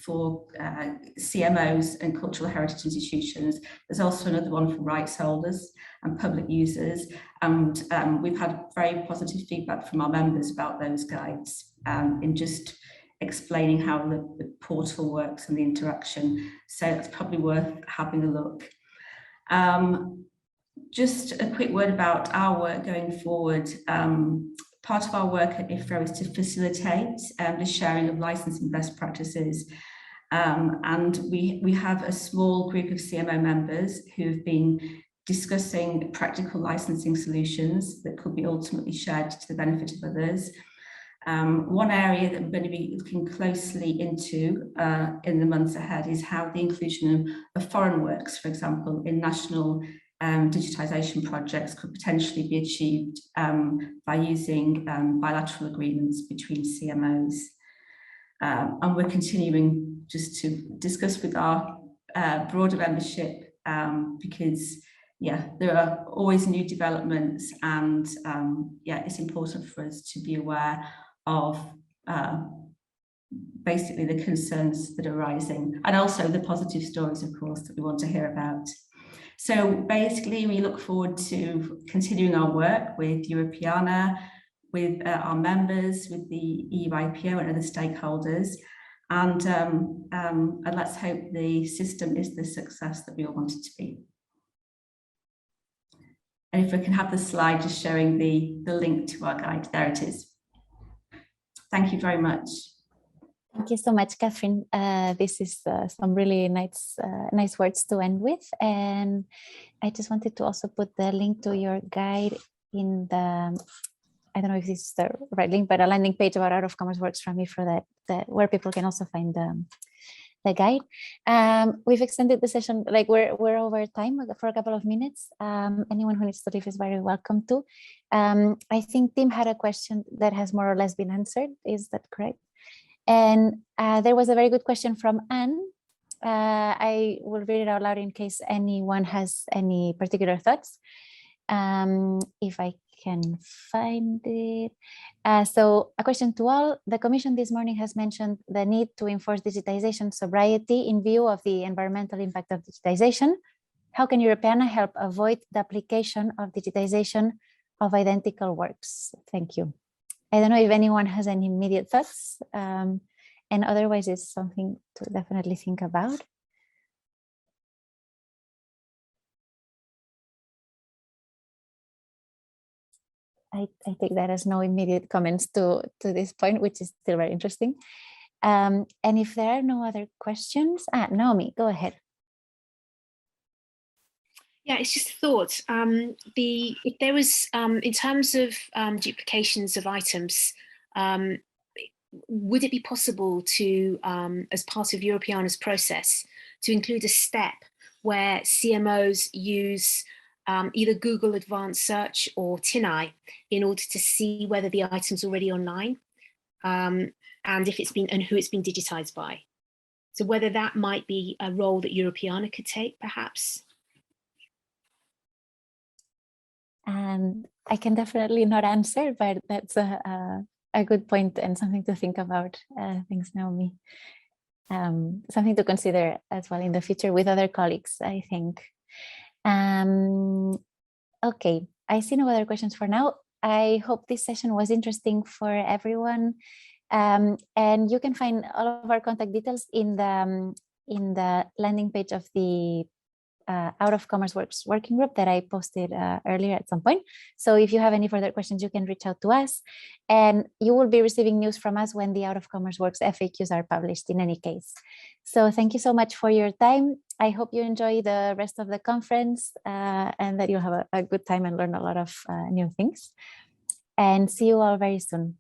for CMOs and cultural heritage institutions. There's also another one for rights holders and public users. And we've had very positive feedback from our members about those guides in just explaining how the portal works and the interaction. So it's probably worth having a look. Just a quick word about our work going forward. Part of our work at IFRO is to facilitate the sharing of licensing best practices. And we have a small group of CMO members who've been discussing practical licensing solutions that could be ultimately shared to the benefit of others. One area that we're going to be looking closely into in the months ahead is how the inclusion of foreign works, for example, in national digitisation projects could potentially be achieved by using bilateral agreements between CMOs. And we're continuing just to discuss with our broader membership because, yeah, there are always new developments, and yeah, it's important for us to be aware of basically the concerns that are rising, and also the positive stories, of course, that we want to hear about. So basically, we look forward to continuing our work with Europeana, with our members, with the EU IPO and other stakeholders. And let's hope the system is the success that we all want it to be. And if we can have the slide just showing the link to our guide, there it is. Thank you very much. Thank you so much, Catherine. This is some really nice words to end with. And I just wanted to also put the link to your guide in the, I don't know if this is the right link, but a landing page about Out of Commerce Works from me for that where people can also find the guide. We've extended the session, like we're over time for a couple of minutes. Anyone who needs to leave is very welcome to. I think Tim had a question that has more or less been answered. Is that correct? And there was a very good question from Anne. I will read it out loud in case anyone has any particular thoughts. If I can find it. So a question to all. The Commission this morning has mentioned the need to enforce digitization sobriety in view of the environmental impact of digitization. How can Europeana help avoid the application of digitization of identical works? Thank you. I don't know if anyone has any immediate thoughts, and otherwise it's something to definitely think about. I take that as no immediate comments to this point, which is still very interesting. And if there are no other questions, Naomi, go ahead. Yeah, it's just a thought. If there was, in terms of duplications of items, would it be possible to, as part of Europeana's process, to include a step where CMOs use either Google Advanced Search or TinEye in order to see whether the item's already online, and if it's been, and who it's been digitized by? So whether that might be a role that Europeana could take, perhaps. And I can definitely not answer, but that's a good point and something to think about. Thanks, Naomi. Something to consider as well in the future with other colleagues, I think. Okay, I see no other questions for now. I hope this session was interesting for everyone. And you can find all of our contact details in the landing page of the Out of Commerce Works working group that I posted earlier at some point. So if you have any further questions, you can reach out to us, and you will be receiving news from us when the Out of Commerce Works FAQs are published in any case. So thank you so much for your time. I hope you enjoy the rest of the conference and that you'll have a good time and learn a lot of new things. And see you all very soon.